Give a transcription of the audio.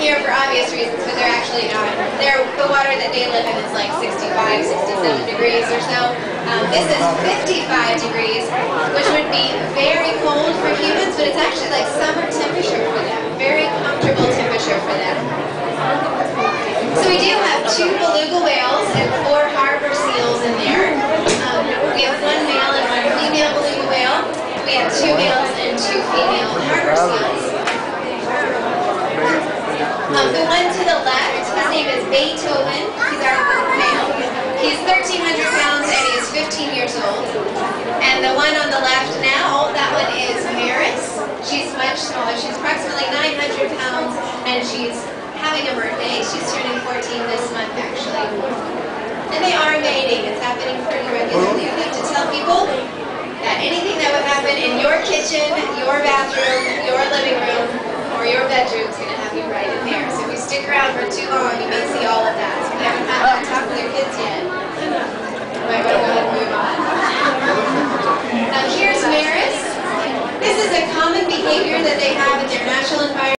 here for obvious reasons, but they're actually not. The water that they live in is like 65, 67 degrees or so. This is 55 degrees, which would be very cold for humans, but it's actually like summer temperature for them. Very comfortable temperature for them. So we do have 2 beluga whales and 4 harbor seals in there. We have 1 male and 1 female beluga whale. We have 2 males and 2 female harbor seals. The one to the left, his name is Beethoven. He's our male. He's 1,300 pounds and he is 15 years old. And the one on the left now, that one is Maris. She's much smaller. She's approximately 900 pounds and she's having a birthday. She's turning 14 this month, actually. And they are mating. It's happening pretty regularly. We like to tell people that anything that would happen in your kitchen, your bathroom, your living room, or your bedroom is going to have you right in there. So if you stick around for too long, you may see all of that. So if you haven't had that talk with your kids yet, you might want to go ahead and move on. Here's Maris. This is a common behavior that they have in their natural environment.